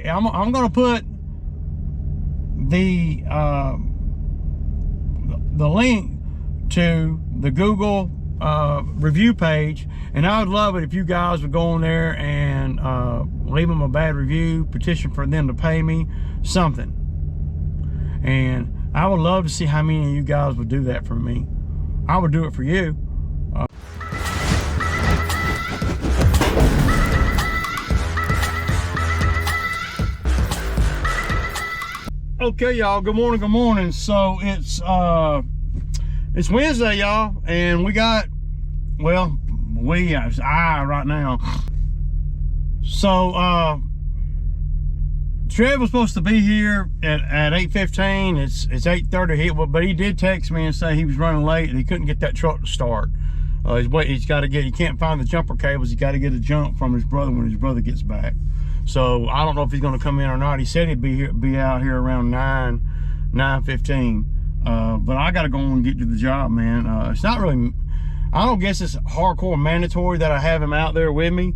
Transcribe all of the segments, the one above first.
I'm gonna put the link to the Google review page, and I would love it if you guys would go on there and leave them a bad review, petition for them to pay me something. And I would love to see how many of you guys would do that for me. I would do it for you. Okay, y'all, good morning, good morning. So it's Wednesday, y'all, and we got, well, it's I right now. So Trev was supposed to be here at 8:15. It's 8:30, but he did text me and say he was running late and he couldn't get that truck to start. He's got to get, he can't find the jumper cables. He got to get a jump from his brother when his brother gets back. So I don't know if he's going to come in or not. He said he'd be out here around 9:15. But I got to go and get to the job, man. It's not really, I don't guess it's hardcore mandatory that I have him out there with me.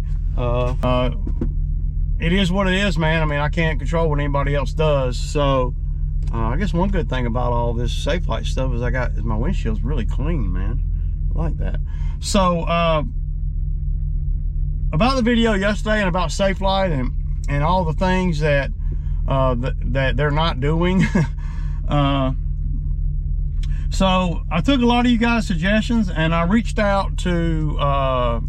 It is what it is, man. I mean, I can't control what anybody else does. So I guess one good thing about all this Safelite stuff is my windshield's really clean, man. I like that. So about the video yesterday and about Safelite and all the things that that they're not doing. So I took a lot of you guys' suggestions and I reached out to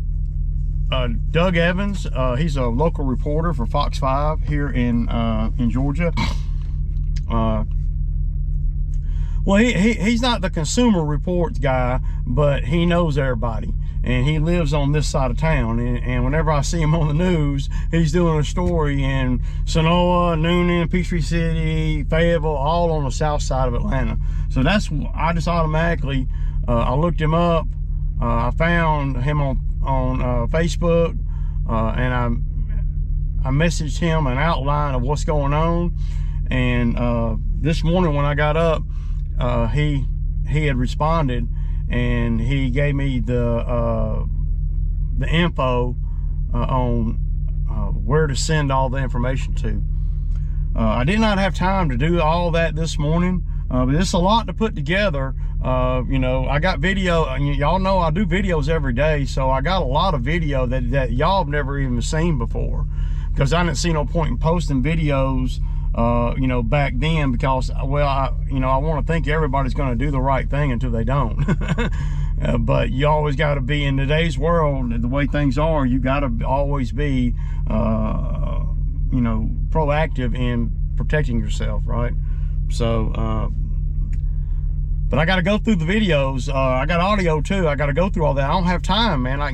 Doug Evans. He's a local reporter for Fox 5 here in Georgia. Well, he's not the Consumer Reports guy, but he knows everybody. And he lives on this side of town. And whenever I see him on the news, he's doing a story in Sonoa, Noonan, Peachtree City, Fayetteville, all on the south side of Atlanta. So that's, I just automatically, I looked him up. I found him on Facebook, and I messaged him an outline of what's going on. And this morning when I got up, he had responded, and he gave me the info on where to send all the information to. I did not have time to do all that this morning, but it's a lot to put together. You know, I got video, and y'all know I do videos every day, so I got a lot of video that y'all have never even seen before, because I didn't see no point in posting videos you know, back then, because, well, I want to think everybody's going to do the right thing until they don't. But you always got to be, in today's world, the way things are, you got to always be, you know, proactive in protecting yourself, right? So, but I got to go through the videos. I got audio too. I got to go through all that. I don't have time, man. I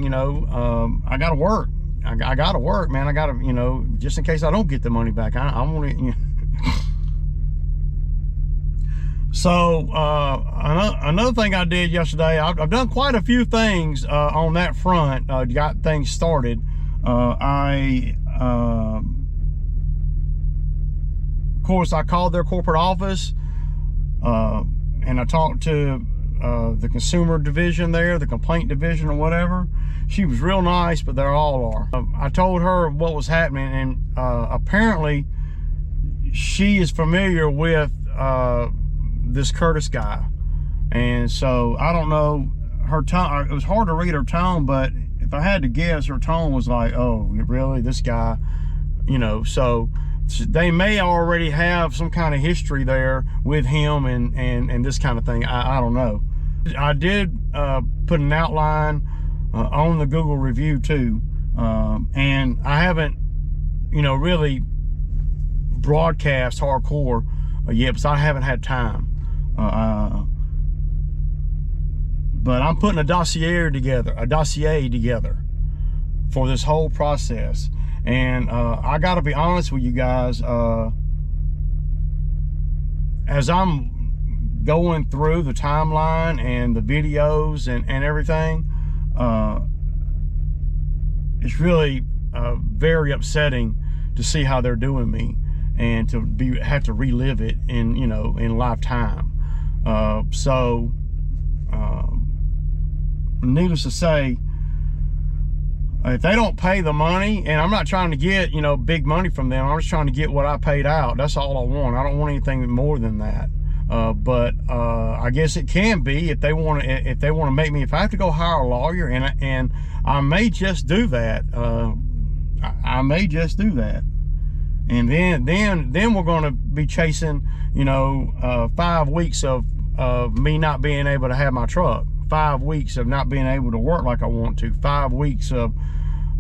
got to work. I got to work, man. I got to, you know, just in case I don't get the money back. I want to, you know. So another thing I did yesterday, I've done quite a few things on that front. Got things started. Of course, I called their corporate office, and I talked to the consumer division there, the complaint division or whatever. She was real nice, but they all are. I told her what was happening, and apparently she is familiar with this Curtis guy. And so I don't know her tone. It was hard to read her tone, but if I had to guess, her tone was like, oh, really, this guy, you know. So they may already have some kind of history there with him and this kind of thing. I don't know. I did put an outline on the Google review too, and I haven't, you know, really broadcast hardcore yet, because I haven't had time. But I'm putting a dossier together for this whole process. And I got to be honest with you guys, as I'm going through the timeline and the videos and everything, it's really very upsetting to see how they're doing me, and to have to relive it in, you know, in lifetime. So needless to say, if they don't pay the money, and I'm not trying to get, you know, big money from them, I'm just trying to get what I paid out. That's all I want. I don't want anything more than that. But I guess it can be if they want to make me, if I have to go hire a lawyer, and I may just do that. I may just do that. And then we're going to be chasing, you know, 5 weeks of me not being able to have my truck, 5 weeks of not being able to work like I want to, 5 weeks of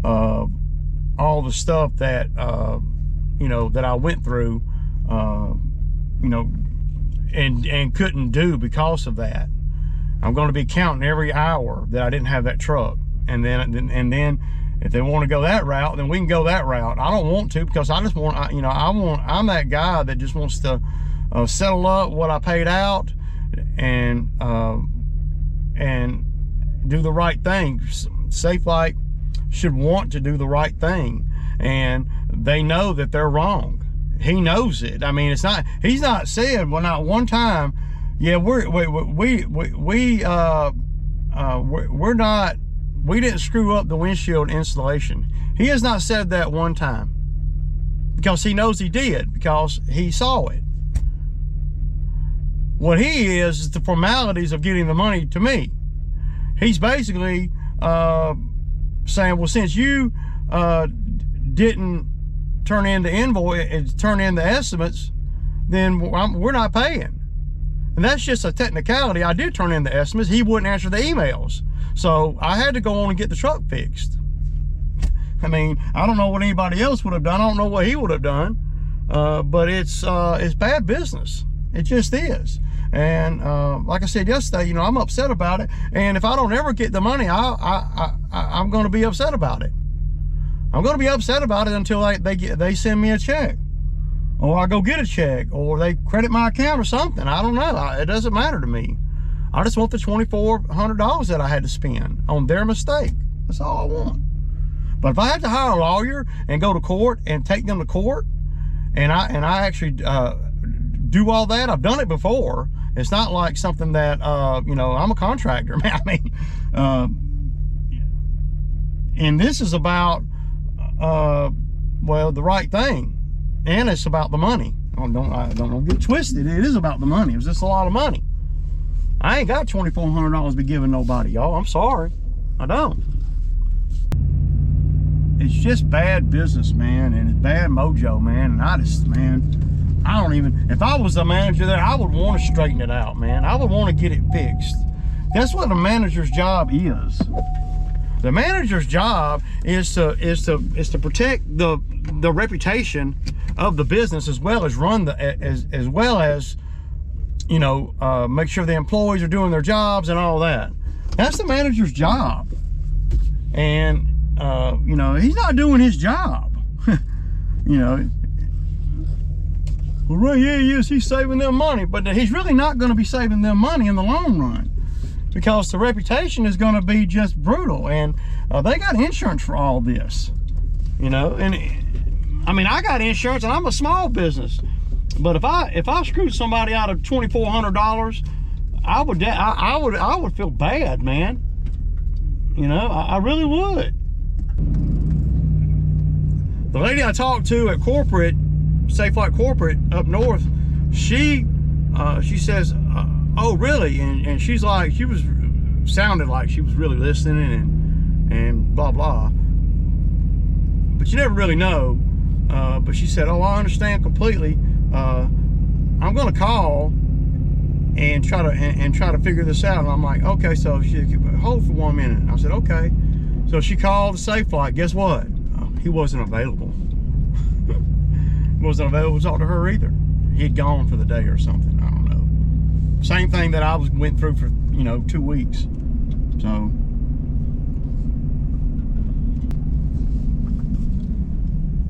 all the stuff that you know, that I went through, you know, and couldn't do because of that. I'm going to be counting every hour that I didn't have that truck, and then if they want to go that route, then we can go that route. I don't want to, because I just want, you know, I'm that guy that just wants to settle up what I paid out and do the right thing. Safelite should want to do the right thing, and they know that they're wrong. He knows it. I mean, it's not, he's not said, well, not one time, yeah, we didn't screw up the windshield installation. He has not said that one time, because he knows he did, because he saw it. What he is the formalities of getting the money to me. He's basically saying, well, since you didn't turn in the invoice, turn in the estimates, then we're not paying. And that's just a technicality. I did turn in the estimates. He wouldn't answer the emails, so I had to go on and get the truck fixed. I mean, I don't know what anybody else would have done. I don't know what he would have done, but it's bad business. It just is. And like I said yesterday, you know, I'm upset about it. And if I don't ever get the money, I'm going to be upset about it. I'm going to be upset about it until they send me a check, or I go get a check, or they credit my account or something. I don't know. It doesn't matter to me. I just want the $2,400 that I had to spend on their mistake. That's all I want. But if I had to hire a lawyer and go to court and take them to court, and I actually do all that, I've done it before. It's not like something that you know, I'm a contractor, man. I mean, and this is about well, the right thing, and it's about the money. Don't get twisted. It is about the money. It was just a lot of money. I ain't got $2,400 to be giving nobody, y'all. I'm sorry, I don't. It's just bad business, man, and it's bad mojo, man. And I just, man, I don't even, if I was the manager there, I would want to straighten it out, man. I would want to get it fixed. That's what a manager's job is. The manager's job is to protect the reputation of the business, as well as run the as well as, you know, make sure the employees are doing their jobs and all that. That's the manager's job. And you know, he's not doing his job. You know, well, right, yeah, yes, he's saving them money, but he's really not going to be saving them money in the long run, because the reputation is going to be just brutal. And they got insurance for all this, you know. And I mean, I got insurance, and I'm a small business, but if I screwed somebody out of $2,400, I would feel bad, man. You know, I really would. The lady I talked to at corporate, Safelite corporate up north, she says, oh really? And she's like, sounded like she was really listening and blah blah, but you never really know. But she said, oh, I understand completely. I'm gonna call and try to figure this out. And I'm like, okay. So she hold for 1 minute. I said, okay. So she called the Safelite. Guess what? He wasn't available. He wasn't available to talk to her either. He'd gone for the day or something. I don't know. Same thing that I went through for, you know, 2 weeks.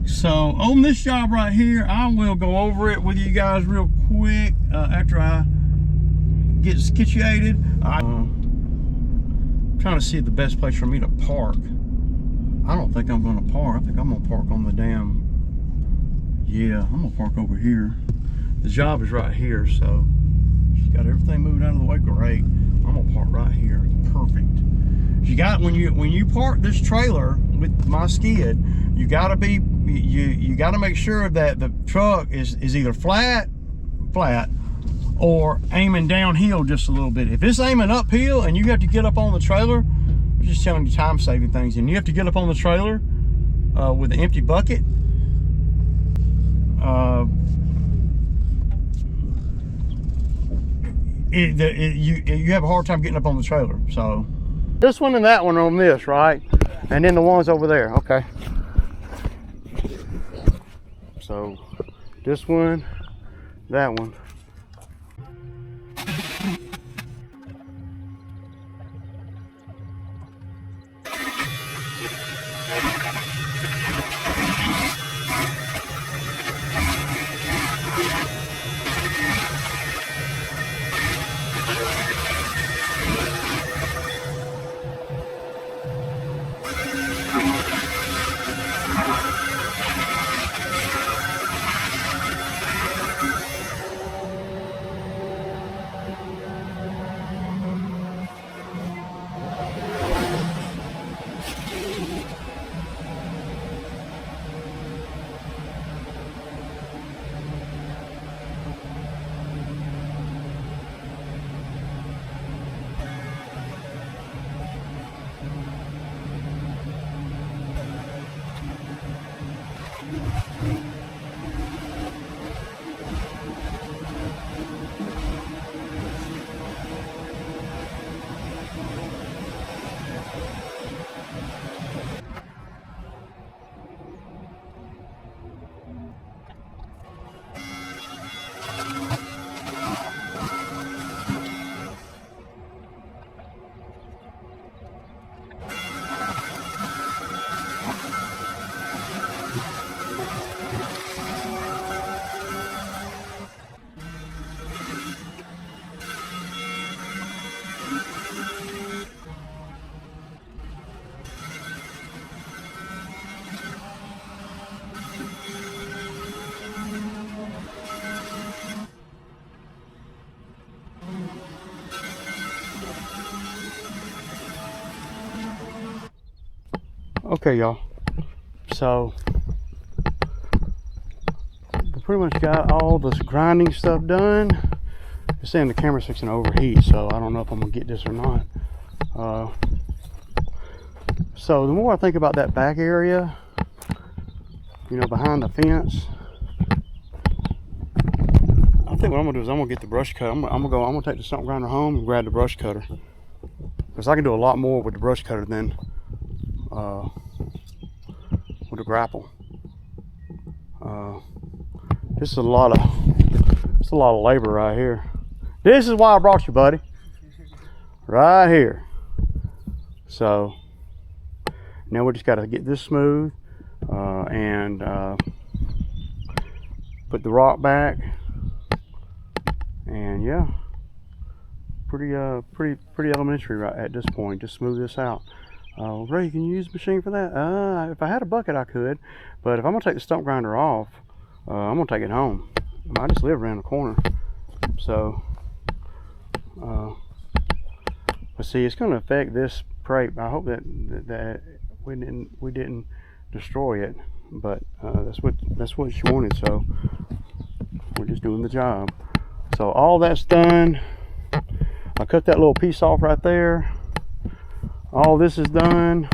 So on this job right here, I will go over it with you guys real quick after I get situated. I'm trying to see the best place for me to park. I don't think I'm going to park. I think I'm going to park on the damn, yeah, I'm going to park over here. The job is right here, so she's got everything moved out of the way. Great. I'm going to park right here. Perfect. You got, when you park this trailer with my skid, you gotta make sure that the truck is either flat, or aiming downhill just a little bit. If it's aiming uphill and you have to get up on the trailer, I'm just telling you time saving things, and you have to get up on the trailer with an empty bucket, you have a hard time getting up on the trailer. So this one and that one on this, right? And then the ones over there, okay. So this one, that one. Okay, y'all, so we pretty much got all this grinding stuff done. They're saying the camera's fixing to overheat, so I don't know if I'm gonna get this or not. So the more I think about that back area, you know, behind the fence, I think what I'm gonna do is I'm gonna get the brush cutter. I'm gonna take the stump grinder home and grab the brush cutter, because I can do a lot more with the brush cutter than with a grapple. This is a lot of labor right here. This is why I brought you, buddy. Right here. So now we just got to get this smooth and put the rock back, and yeah, pretty elementary right at this point. Just smooth this out. Ray, can you use the machine for that? If I had a bucket, I could, but if I'm gonna take the stump grinder off, I'm gonna take it home. I just live around the corner, so let's see. It's gonna affect this prate. I hope that we didn't destroy it, but that's what she wanted. So we're just doing the job. So all that's done. I cut that little piece off right there. All this is done.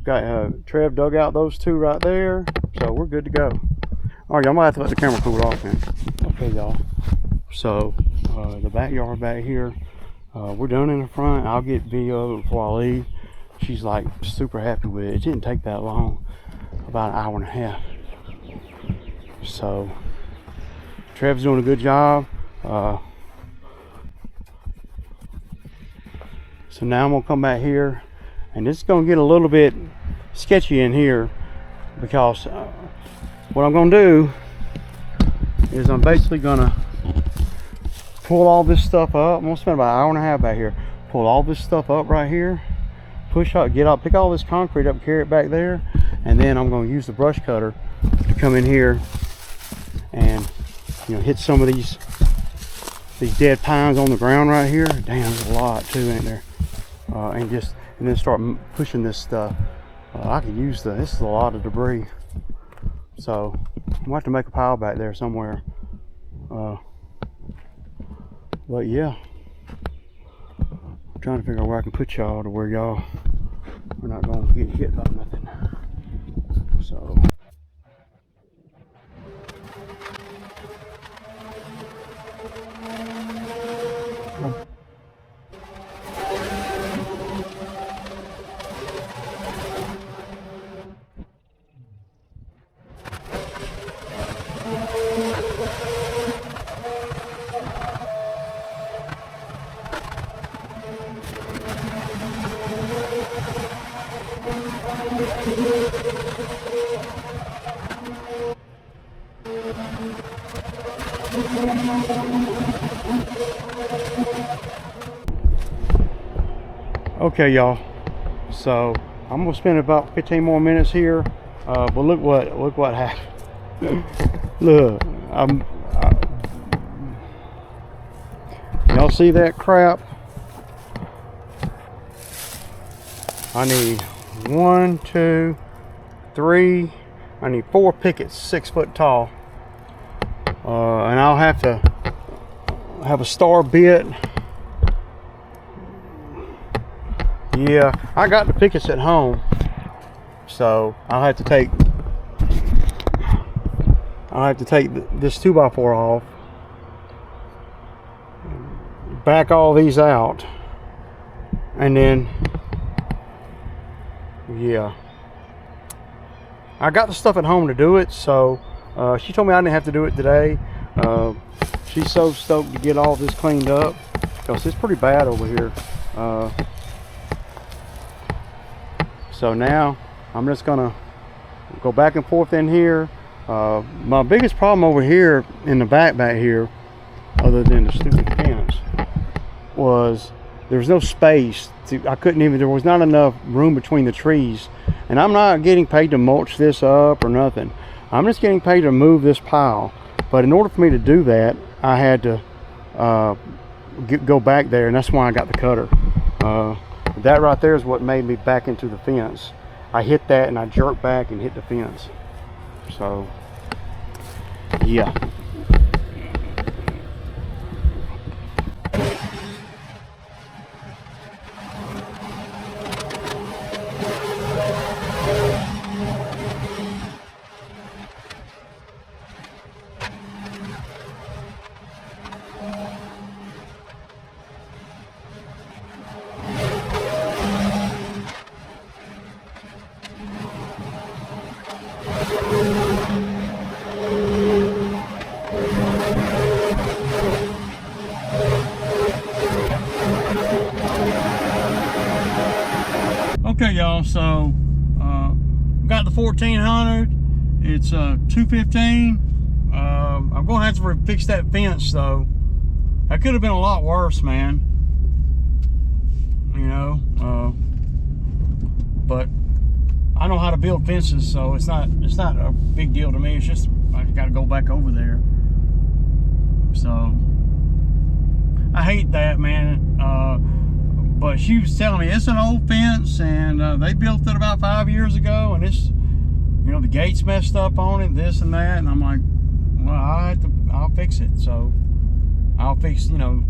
Got Trev dug out those two right there, so we're good to go. All right, y'all, I'm gonna have to let the camera cool off then. Okay, y'all. So the backyard back here, we're done in the front. I'll get video before I leave. She's like super happy with it. It didn't take that long, about an hour and a half. So Trev's doing a good job. So now I'm gonna come back here, and it's gonna get a little bit sketchy in here, because what I'm gonna do is I'm basically gonna pull all this stuff up. I'm gonna spend about an hour and a half back here. Pull all this stuff up right here, push up, get up, pick all this concrete up, carry it back there, and then I'm gonna use the brush cutter to come in here and, you know, hit some of these dead pines on the ground right here. Damn, there's a lot too, ain't there? and then start pushing this stuff. I could use this is a lot of debris, so I'm gonna have to make a pile back there somewhere. But yeah, I'm trying to figure out where I can put y'all to where y'all are not gonna get hit by nothing. So. Okay, y'all, so I'm gonna spend about 15 more minutes here, but look what happened. Look, y'all see that crap? I need 1, 2, 3, I need 4 pickets 6 foot tall, and I'll have to have a star bit. Yeah, I got the pickets at home, so I'll have to take this 2x4 off, back all these out, and then yeah, I got the stuff at home to do it. So she told me I didn't have to do it today. She's so stoked to get all this cleaned up because it's pretty bad over here. So now I'm just gonna go back and forth in here. My biggest problem over here in the back here, other than the stupid fence, was there's no space there was not enough room between the trees, and I'm not getting paid to mulch this up or nothing. I'm just getting paid to move this pile. But in order for me to do that, I had to go back there, and that's why I got the cutter. That right there is what made me back into the fence. I hit that and I jerked back and hit the fence. So yeah. Okay, y'all, so got the 1400. It's 215. I'm gonna have to fix that fence though. That could have been a lot worse, man. You know, but I know how to build fences, so it's not a big deal to me. It's just I got to go back over there. So I hate that, man. But she was telling me it's an old fence, and they built it about 5 years ago, and it's, you know, the gate's messed up on it, this and that. And I'm like, well, I'll fix it. So I'll fix, you know,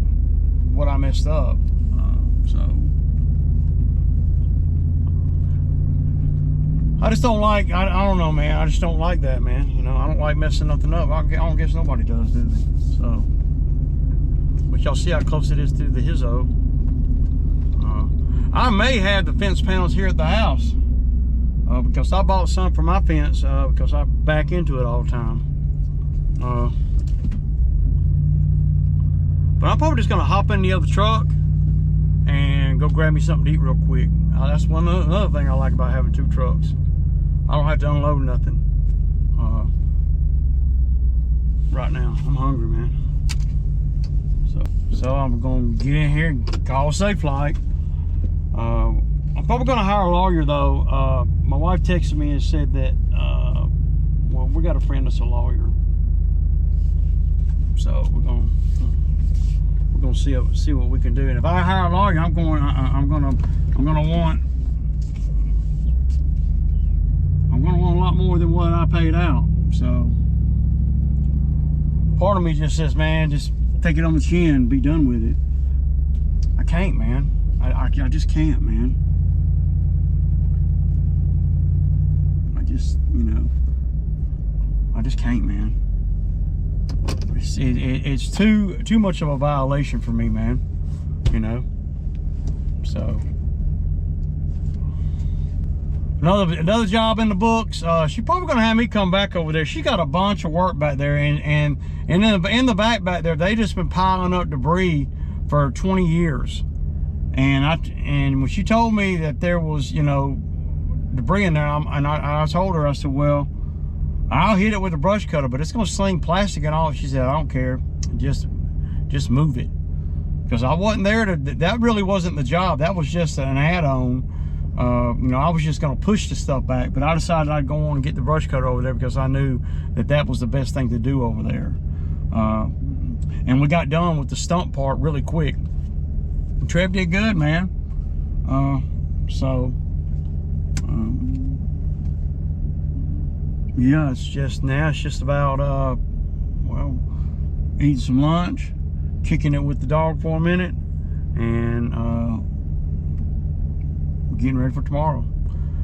what I messed up. So I just don't like, I don't know, man. I just don't like that, man. You know, I don't like messing nothing up. I don't guess nobody does, do they? So, but y'all see how close it is to the hizzo. I may have the fence panels here at the house because I bought some for my fence because I back into it all the time. But I'm probably just gonna hop in the other truck and go grab me something to eat real quick. That's another thing I like about having 2 trucks. I don't have to unload nothing. Right now, I'm hungry, man. So I'm gonna get in here and call Safelite. I'm probably gonna hire a lawyer though. My wife texted me and said that, well, we got a friend that's a lawyer. So we're gonna we're gonna see what we can do. And if I hire a lawyer, I'm gonna want a lot more than what I paid out. So part of me just says, man, just take it on the chin, be done with it. I can't, man. I just can't, man. I just, you know, I just can't, man. It's too much of a violation for me, man. You know. So another job in the books. She's probably gonna have me come back over there. She got a bunch of work back there, and in the back there, they just been piling up debris for 20 years. And when she told me that there was, you know, debris in there, I told her, I said, well, I'll hit it with a brush cutter, but it's gonna sling plastic and all. She said, I don't care, just move it, because I wasn't there to. That really wasn't the job. That was just an add-on. You know, I was just gonna push the stuff back, but I decided I'd go on and get the brush cutter over there because I knew that was the best thing to do over there. And we got done with the stump part really quick. Trev did good, man. Yeah, it's just about well, eating some lunch, kicking it with the dog for a minute, and getting ready for tomorrow.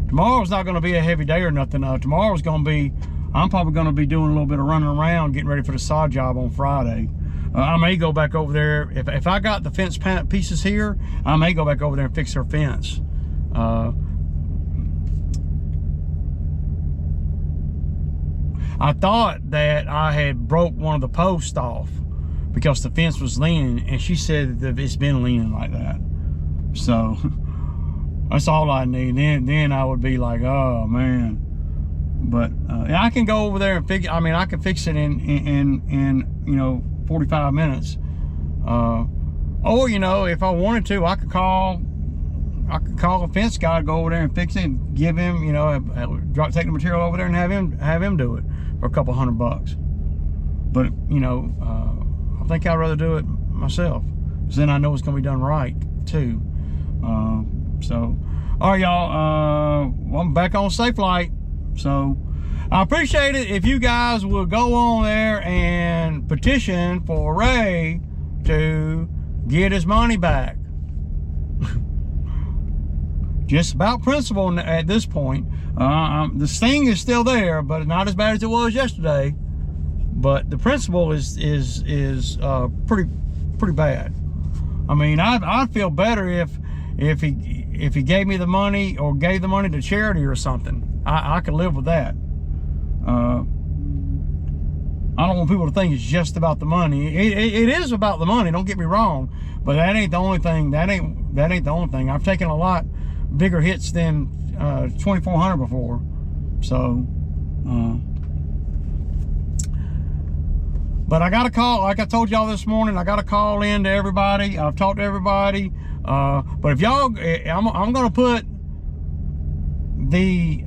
Tomorrow's not going to be a heavy day or nothing. Tomorrow's going to be, I'm probably going to be doing a little bit of running around, getting ready for the sod job on Friday. I may go back over there. If I got the fence pieces here, I may go back over there and fix her fence. I thought that I had broke one of the posts off because the fence was leaning, and she said that it's been leaning like that. So that's all I need. Then I would be like, oh man. But I can go over there and fix. I mean, I can fix it in you know, 45 minutes. Or, you know, if I wanted to, I could call a fence guy to go over there and fix it, and give him, you know, take the material over there and have him do it for a couple $100. But, you know, I think I'd rather do it myself, because then I know it's gonna be done right too. So all right, y'all, well, I'm back on Safelite. So I appreciate it if you guys will go on there and petition for Ray to get his money back. Just about principle at this point. The sting is still there, but not as bad as it was yesterday. But the principle is pretty bad. I mean, I'd feel better if he gave me the money, or gave the money to charity or something. I could live with that. I don't want people to think it's just about the money. It is about the money, don't get me wrong, but that ain't the only thing. That ain't the only thing. I've taken a lot bigger hits than 2,400 before. So but I got a call, like I told y'all this morning, I got a call in to everybody. I've talked to everybody. But if y'all, I'm gonna put the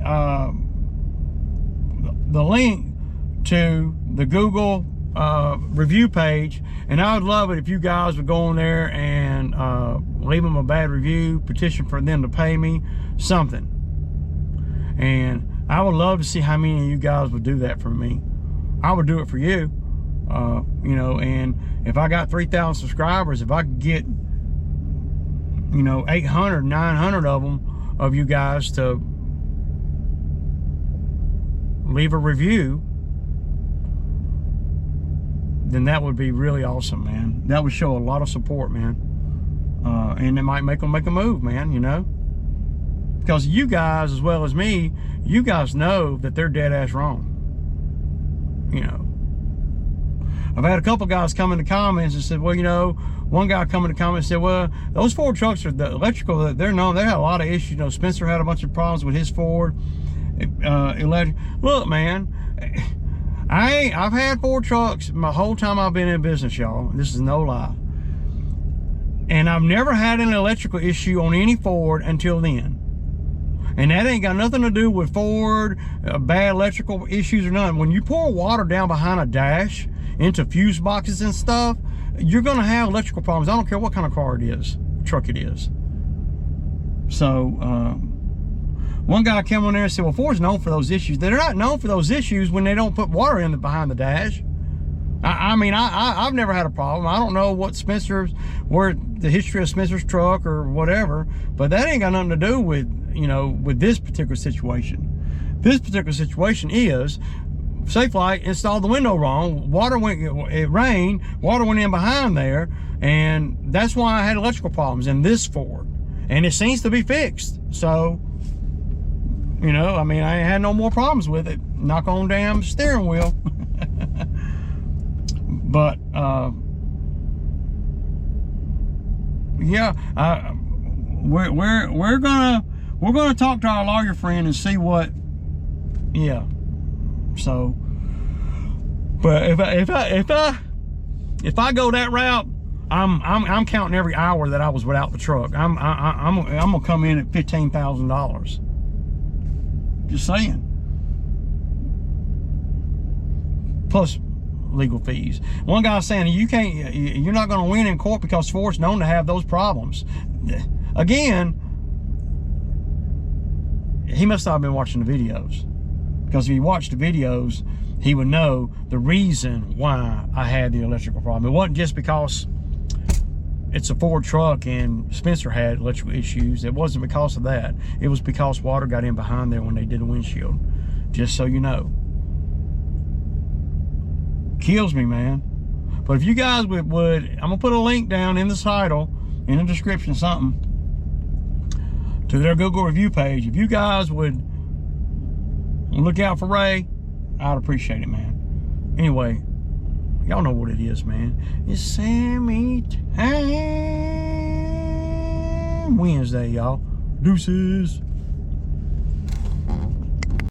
link to the Google review page, and I would love it if you guys would go on there and leave them a bad review, petition for them to pay me something. And I would love to see how many of you guys would do that for me. I would do it for you. You know, and if I got 3,000 subscribers, if I could get, you know, 800, 900 of you guys to leave a review, then that would be really awesome, man. That would show a lot of support, man. And it might make them make a move, man, you know? Because you guys, as well as me, you guys know that they're dead ass wrong. You know, I've had a couple guys come in the comments and said, well, you know, one guy come in the comments and said, well, those Ford trucks are the electrical, they're known, they had a lot of issues. You know, Spencer had a bunch of problems with his Ford electric. Look, man, I've had Ford trucks my whole time I've been in business, y'all. This is no lie. And I've never had an electrical issue on any Ford until then. And that ain't got nothing to do with Ford, bad electrical issues or nothing. When you pour water down behind a dash into fuse boxes and stuff, you're going to have electrical problems. I don't care what kind of car it is, truck it is. So one guy came on there and said, well, Ford's known for those issues. They're not known for those issues when they don't put water in behind the dash. I mean, I've never had a problem. I don't know what where the history of Spencer's truck or whatever, but that ain't got nothing to do with, you know, with this particular situation. This particular situation is Safelite installed the window wrong. It rained, water went in behind there, and that's why I had electrical problems in this Ford. And it seems to be fixed. So, you know, I mean, I ain't had no more problems with it. Knock on damn steering wheel. But yeah, we're gonna talk to our lawyer friend and see what. Yeah. So, but if I go that route, I'm counting every hour that I was without the truck. I'm gonna come in at $15,000. Just saying. Plus legal fees. One guy's saying you're not going to win in court because Ford's known to have those problems. Again, he must not have been watching the videos, because if he watched the videos, he would know the reason why I had the electrical problem. It wasn't just because it's a Ford truck and Spencer had electrical issues. It wasn't because of that. It was because water got in behind there when they did the windshield. Just so you know. Kills me, man. But if you guys would I'm gonna put a link down in the title, in the description, something to their Google review page. If you guys would look out for Ray, I'd appreciate it, man. Anyway, y'all know what it is, man. It's Sammy time Wednesday, y'all. Deuces.